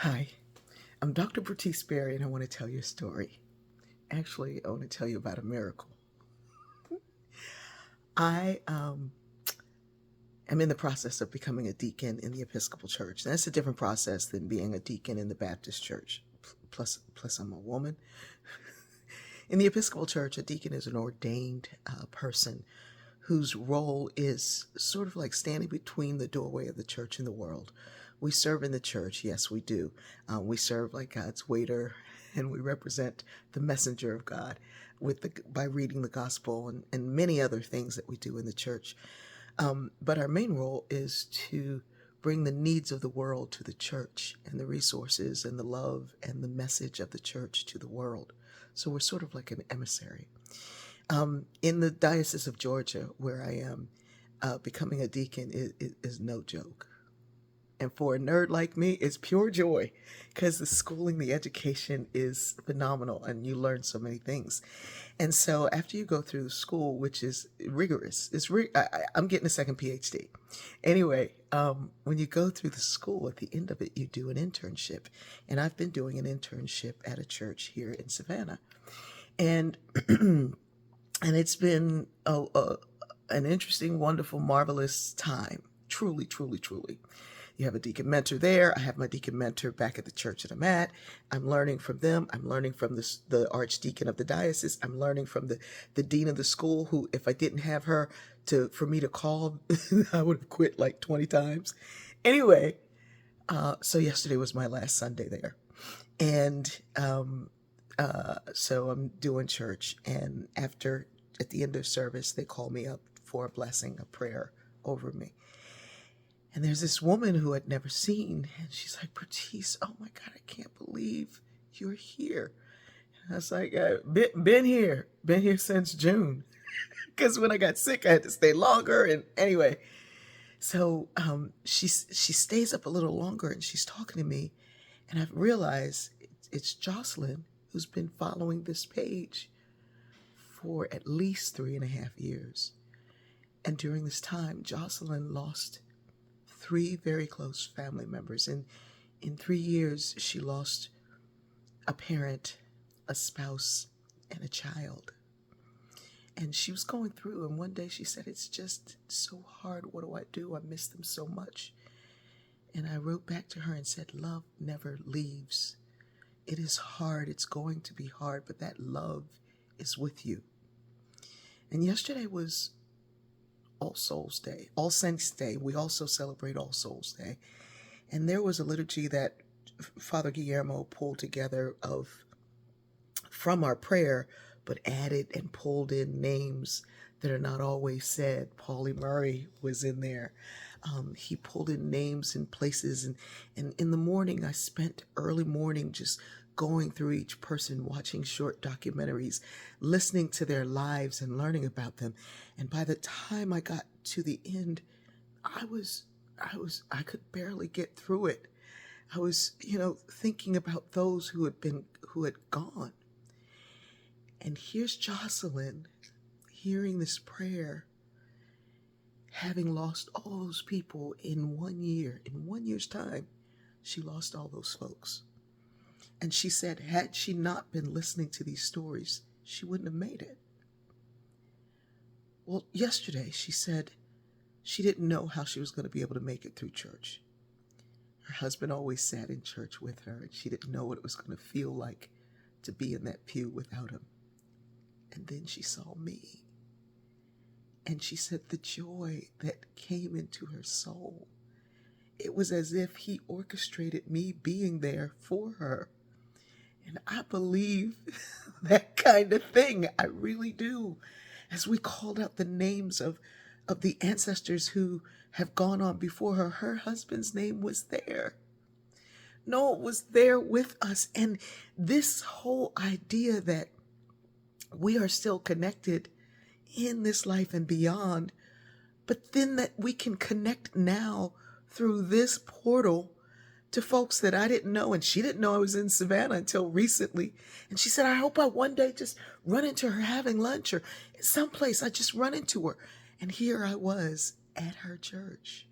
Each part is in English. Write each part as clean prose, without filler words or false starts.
Hi, I'm Dr. Bertice Berry, and I want to tell you a story. Actually, I want to tell you about a miracle. I am in the process of becoming a deacon in the Episcopal Church. That's a different process than being a deacon in the Baptist Church. Plus, I'm a woman. In the Episcopal Church, a deacon is an ordained person whose role is sort of like standing between the doorway of the church and the world. We serve in the church, yes, we do. We serve like God's waiter, and we represent the messenger of God by reading the gospel and many other things that we do in the church. But our main role is to bring the needs of the world to the church and the resources and the love and the message of the church to the world. So we're sort of like an emissary. In the Diocese of Georgia, where I am, becoming a deacon is no joke. And for a nerd like me, it's pure joy because the schooling, the education is phenomenal and you learn so many things. And so after you go through school, which is rigorous, I'm getting a second PhD. Anyway, when you go through the school, at the end of it, you do an internship. And I've been doing an internship at a church here in Savannah. And and it's been an interesting, wonderful, marvelous time. Truly, truly, truly. You have a deacon mentor there. I have my deacon mentor back at the church that I'm at. I'm learning from them. I'm learning from the archdeacon of the diocese. I'm learning from the dean of the school, who, if I didn't have her for me to call, I would have quit like 20 times. Anyway, so yesterday was my last Sunday there. And so I'm doing church. And at the end of service, they call me up for a blessing, a prayer over me. And there's this woman who I'd never seen, and she's like, Bertice, oh my God, I can't believe you're here. And I was like, been here since June. Because when I got sick, I had to stay longer. And anyway, so she stays up a little longer, and she's talking to me. And I've realized it's Jocelyn who's been following this page for at least 3.5 years. And during this time, Jocelyn lost 3 very close family members. And in 3 years, she lost a parent, a spouse, and a child. And she was going through, and one day she said, it's just so hard. What do I do? I miss them so much. And I wrote back to her and said, love never leaves. It is hard. It's going to be hard, but that love is with you. And yesterday was All Souls Day, All Saints Day. We also celebrate All Souls Day. And there was a liturgy that Father Guillermo pulled together from our prayer, but added and pulled in names that are not always said. Paulie Murray was in there. He pulled in names and places. And in the morning, I spent early morning just going through each person, watching short documentaries, listening to their lives and learning about them. And by the time I got to the end, I could barely get through it. I was, thinking about those who had gone. And here's Jocelyn hearing this prayer, having lost all those people in 1 year. In 1 year's time, she lost all those folks. And she said, had she not been listening to these stories, she wouldn't have made it. Well, yesterday she said she didn't know how she was going to be able to make it through church. Her husband always sat in church with her, and she didn't know what it was going to feel like to be in that pew without him. And then she saw me. And she said the joy that came into her soul, it was as if he orchestrated me being there for her. And I believe that kind of thing. I really do. As we called out the names of the ancestors who have gone on before her, her husband's name was there. Noah was there with us. And this whole idea that we are still connected in this life and beyond, but then that we can connect now through this portal to folks that I didn't know. And she didn't know I was in Savannah until recently. And she said, I hope I one day just run into her having lunch or someplace. I just run into her. And here I was at her church.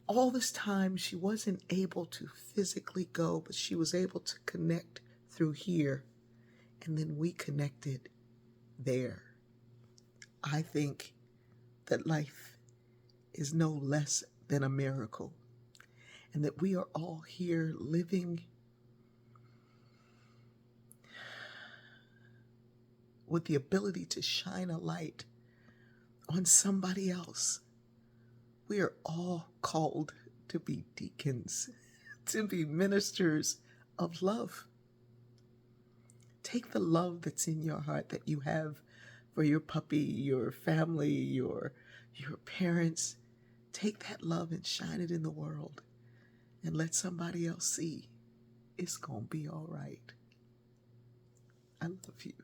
All this time, she wasn't able to physically go, but she was able to connect through here. And then we connected there. I think that life is no less than a miracle, and that we are all here living with the ability to shine a light on somebody else. We are all called to be deacons, to be ministers of love. Take the love that's in your heart that you have for your puppy, your family, your parents. Take that love and shine it in the world and let somebody else see it's going to be all right. I love you.